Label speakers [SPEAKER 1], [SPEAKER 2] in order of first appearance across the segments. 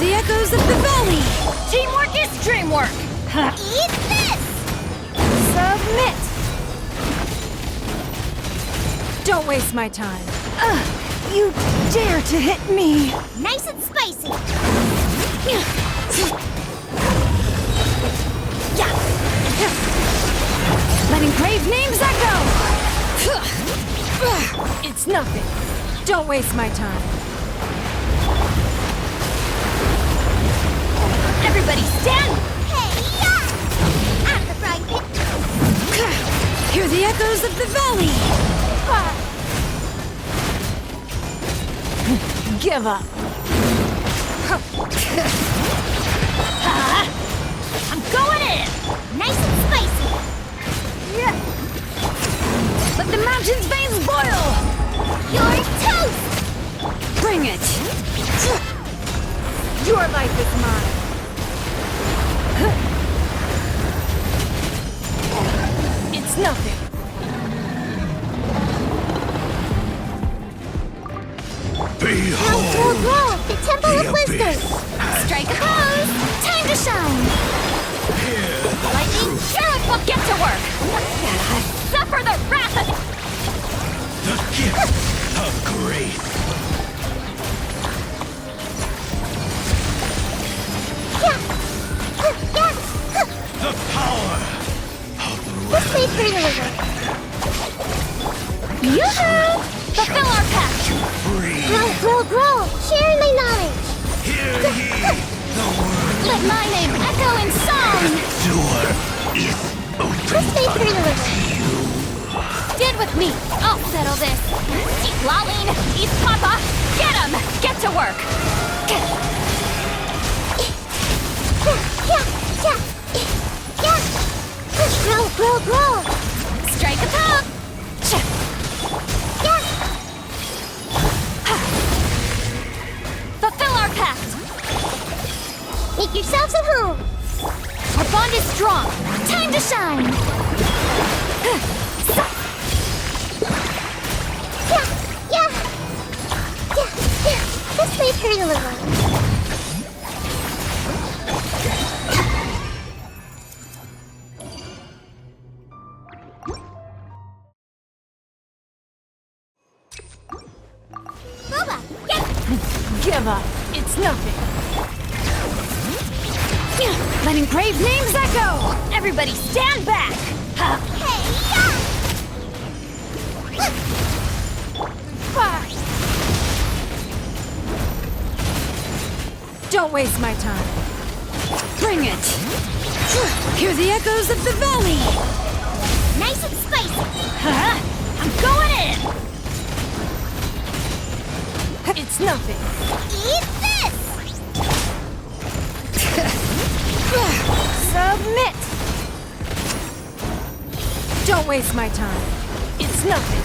[SPEAKER 1] the echoes of the valley!
[SPEAKER 2] Teamwork is dreamwork!
[SPEAKER 3] Eat this!
[SPEAKER 1] Submit! Don't waste my time. You dare to hit me!
[SPEAKER 3] Nice and spicy!
[SPEAKER 1] Letting crave names echo! It's nothing. Don't waste my time.
[SPEAKER 2] Everybody stand!
[SPEAKER 3] Hey, yeah! Out of the frying pan!
[SPEAKER 1] Hear the echoes of the valley! Give up.
[SPEAKER 2] I'm going in!
[SPEAKER 3] Nice and spicy!
[SPEAKER 1] Yeah. Let the mountain's veins boil!
[SPEAKER 3] You're toast!
[SPEAKER 1] Bring it! Your life is mine! It's nothing.
[SPEAKER 3] Roll! The Temple of Wisdom!
[SPEAKER 2] Strike a pose! Time to shine! Lightning, Firerock, get to work! Suffer the wrath of...
[SPEAKER 4] The gift of grace. The power of the
[SPEAKER 3] This way for the river.
[SPEAKER 2] Yoo-hoo! Fulfill our pact!
[SPEAKER 4] free.
[SPEAKER 3] Grow! Sharing my knowledge!
[SPEAKER 4] Hear ye the word.
[SPEAKER 2] Let my name echo in song!
[SPEAKER 4] Door is
[SPEAKER 3] This
[SPEAKER 4] open
[SPEAKER 3] way for the river.
[SPEAKER 4] to you.
[SPEAKER 2] Stand with me! I'll settle this! Xiangling, East Papa! Get him! Get to work!
[SPEAKER 3] Grow!
[SPEAKER 2] Strike a pose! Fulfill our pact!
[SPEAKER 3] Make yourselves at home!
[SPEAKER 2] Our bond is strong! Time to shine!
[SPEAKER 3] This way for the river.
[SPEAKER 1] Give up. It's nothing. Letting crave names echo!
[SPEAKER 2] Everybody stand back!
[SPEAKER 1] Don't waste my time. Bring it! Hear the echoes of the valley!
[SPEAKER 3] Nice and spicy!
[SPEAKER 2] I'm going in!
[SPEAKER 1] It's nothing.
[SPEAKER 3] Eat this!
[SPEAKER 1] Submit! Don't waste my time. It's nothing.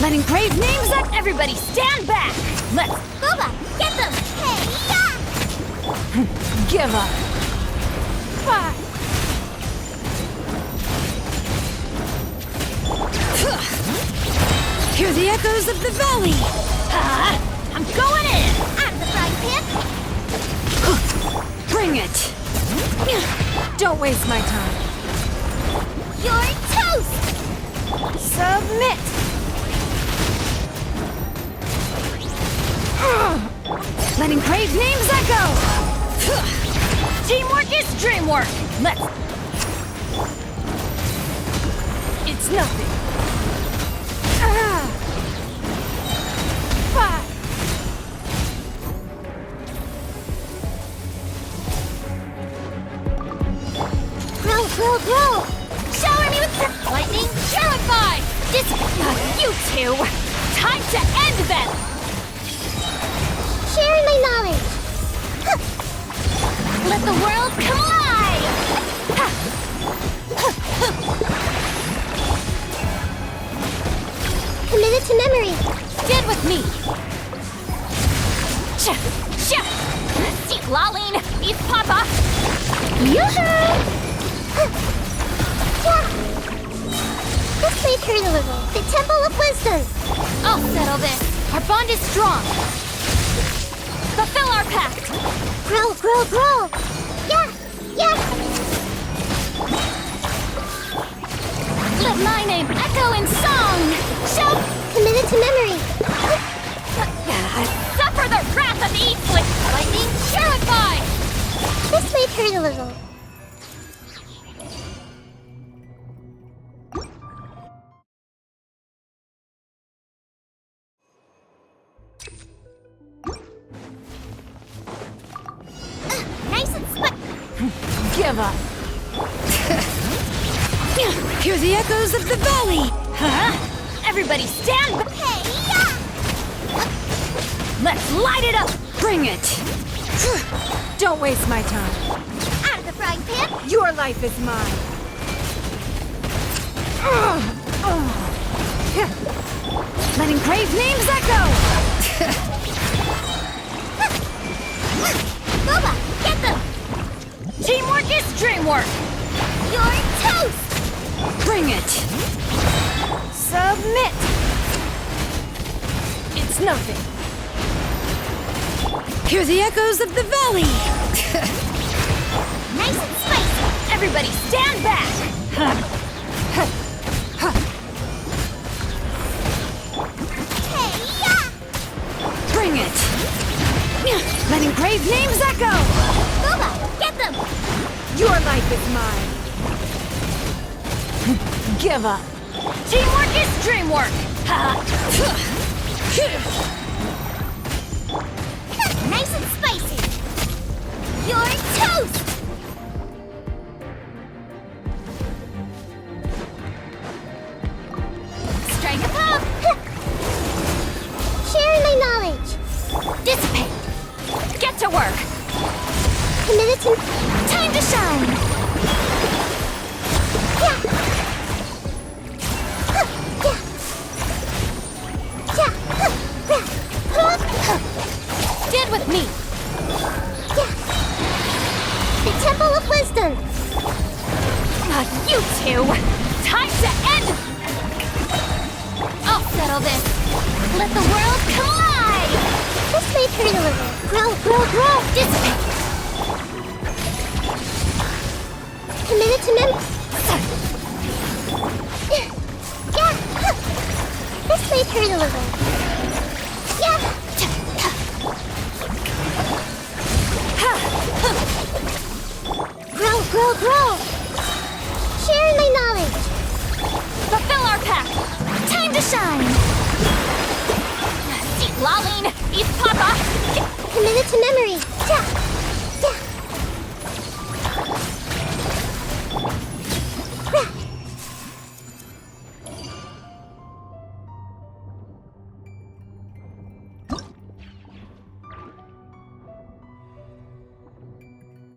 [SPEAKER 1] Letting crave names up.
[SPEAKER 2] Everybody stand back! Let's...
[SPEAKER 3] Boba, get them! Hey, yeah!
[SPEAKER 1] Give up. Hear the echoes of the valley!
[SPEAKER 2] I'm going in!
[SPEAKER 3] Out of the frying pan!
[SPEAKER 1] Bring it! Don't waste my time.
[SPEAKER 3] You're toast!
[SPEAKER 1] Submit! Letting crave names echo!
[SPEAKER 2] Teamwork is dreamwork! Let's...
[SPEAKER 1] It's nothing.
[SPEAKER 3] Grow!
[SPEAKER 2] Shower me with lightning! Purify! This... you two! Time to end them!
[SPEAKER 3] Sharing my knowledge!
[SPEAKER 2] Let the world collide!
[SPEAKER 3] Committed to memory!
[SPEAKER 2] Stand with me! Xiangling, East Papa!
[SPEAKER 3] Yoo-hoo! Yeah. This may hurt a little. The Temple of Wisdom.
[SPEAKER 2] I'll settle this. Our bond is strong. Fulfill our pact.
[SPEAKER 3] Grow, grow, grow. Yeah, yeah.
[SPEAKER 2] Let my name echo in song.
[SPEAKER 3] Shout, committed to memory.
[SPEAKER 2] Suffer the wrath of East with lightning purified.
[SPEAKER 3] This may hurt a little. Nice and split.
[SPEAKER 1] Give up. Hear the echoes of the valley.
[SPEAKER 2] Huh? Everybody stand.
[SPEAKER 3] Hey, yeah.
[SPEAKER 2] Let's light it up.
[SPEAKER 1] Bring it. Don't waste my time.
[SPEAKER 3] Out of the frying pan.
[SPEAKER 1] Your life is mine. Let engraved names echo.
[SPEAKER 3] Boba, get them.
[SPEAKER 2] Teamwork is dreamwork.
[SPEAKER 3] You're toast.
[SPEAKER 1] Bring it.
[SPEAKER 2] Submit. It's nothing.
[SPEAKER 1] Hear the echoes of the valley.
[SPEAKER 2] Nice and spicy. Everybody stand back.
[SPEAKER 3] Hey, yeah.
[SPEAKER 1] Bring it. Let engraved names echo.
[SPEAKER 3] Boba, get them.
[SPEAKER 1] Your life is mine. Give up.
[SPEAKER 2] Teamwork is dreamwork.
[SPEAKER 3] Nice and spicy. You're toast.
[SPEAKER 2] Strike a pop.
[SPEAKER 3] Sharing my knowledge.
[SPEAKER 2] Dissipate. Get to work.
[SPEAKER 3] Committed to
[SPEAKER 2] Time to shine.
[SPEAKER 3] yeah.
[SPEAKER 2] Stand with me.
[SPEAKER 3] The Temple of Wisdom.
[SPEAKER 2] You two. Time to end. I'll settle this. Let the world collide.
[SPEAKER 3] This may hurt a little. Grow, grow, grow.
[SPEAKER 2] Dissipate.
[SPEAKER 3] Committed to yeah. This may hurt a little. Yeah. Grow, grow, grow. Sharing my knowledge.
[SPEAKER 2] Fulfill our pact. Time to shine. Xilonen, East Papa.